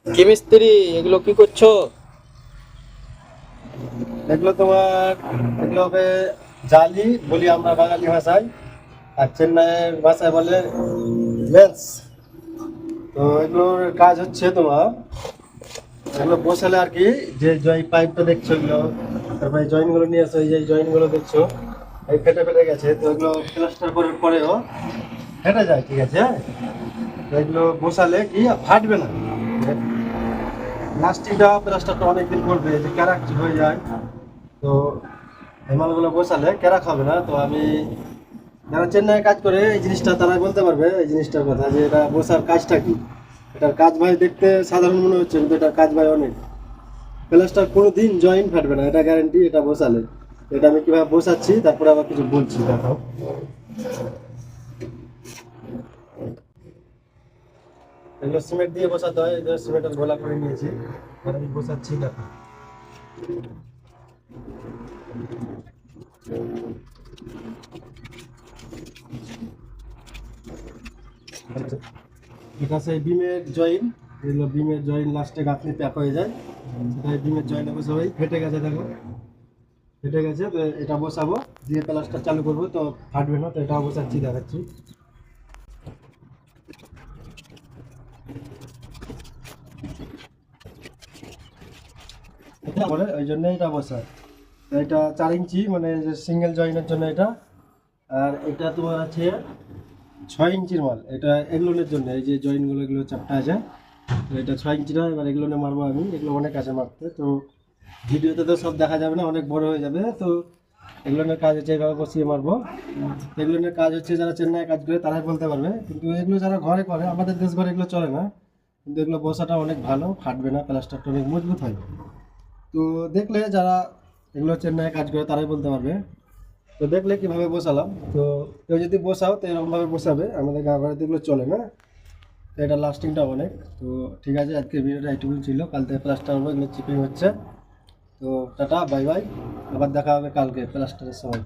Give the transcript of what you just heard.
কি মিস্ত্রি, এগুলো কি করছো? এগুলো তোমার এগুলো হবে জালি বলি আমরা বাঙালি ভাষায়, আর চেন্নাইয়ের ভাষায় বলে লেন্স। তো এগুলোর কাজ হচ্ছে তোমার এগুলো বসালে আর কি, যে পাইপটা দেখছো এগুলো, তারপরে জয়েন্টগুলো নিয়ে আসো, এই যে জয়েন্টগুলো দেখছো এই ফেটে ফেটে গেছে, তো এগুলো প্লাস্টার করার পরেও ফেটে যায়, ঠিক আছে? তো এগুলো বসালে কি ফাটবে না, প্লাস্টিকটা প্লাস্টারটা অনেকদিন করবে, যে ক্যারাক হয়ে যায়। তো এই মালগুলো বসালে ক্যারাক হবে না। তো আমি যারা চেন্নাইয়ে কাজ করে এই জিনিসটা তারাই বলতে পারবে এই জিনিসটার কথা, যে এটা বসার কাজটা কি। এটার কাজ ভাই দেখতে সাধারণ মনে হচ্ছে, কিন্তু এটার কাজ ভাই অনেক। প্লাস্টার কোনো দিন জয়েন্ট ফাটবে না, এটা গ্যারেন্টি। এটা বসালে এটা আমি কিভাবে বসাচ্ছি তারপরে আবার কিছু বলছি, দেখো। এগুলো সিমেন্ট দিয়ে বসাতে হয়, এই যে সিমেন্টের গোলা করে নিয়েছি, আর আমি বসাচ্ছি, দেখো। এটা সেই বিমের জয়েন্ট, এগুলো বিমের জয়েন্ট লাস্টে গাঁথনি প্যাক হয়ে যায়, সেটা বিমের জয়েন্টে বসাবো। এই ফেটে গেছে, দেখো ফেটে গেছে। তো এটা বসাবো, দিয়ে প্লাস্টার চালু করবো, তো ফাটবে না। তো এটা বসাচ্ছি, দেখাচ্ছি। এটা বলে ওই জন্য এটা বসায়। তো এটা 4 ইঞ্চি, মানে সিঙ্গেল জয়েন্টের জন্য এটা। আর এটা তোমার আছে 6 ইঞ্চির মাল, এটা এগলোনের জন্য। এই যে জয়েন্টগুলো এগুলো চাপটা আছে, তো এটা 6 ইঞ্চিটা। এবার এগুলো মারবো আমি, এগুলো অনেক আছে মারতে। তো ভিডিওতে তো সব দেখা যাবে না, অনেক বড় হয়ে যাবে। তো এগুলোনের কাজ হচ্ছে এভাবে বসিয়ে মারবো। এগুলোনের কাজ হচ্ছে যারা চেন্নাই কাজ করে তারাই বলতে পারবে, কিন্তু এগুলো যারা ঘরে করে, আমাদের দেশ ঘরে এগুলো চলে না। কিন্তু এগুলো বসাটা অনেক ভালো, ফাটবে না, প্লাস্টারটা অনেক মজবুত হয়। তো দেখলে যারা এগুলো চেন্নাই কাজ করে তারাই বলতে পারবে। তো দেখলে কিভাবে বসালাম। তো কেউ যদি বসাও তো এরকমভাবে বসাবে, আমাদের গাঁ ঘরে এগুলো চলে না। তো এটা লাস্টিংটা অনেক। তো ঠিক আছে, আজকে ভিডিওটা এইটুকুই ছিল। কাল থেকে প্লাস্টার হবে, এগুলো চিপিং হচ্ছে। তো টাটা, বাই বাই। আবার দেখা হবে কালকে প্লাস্টারের সময়।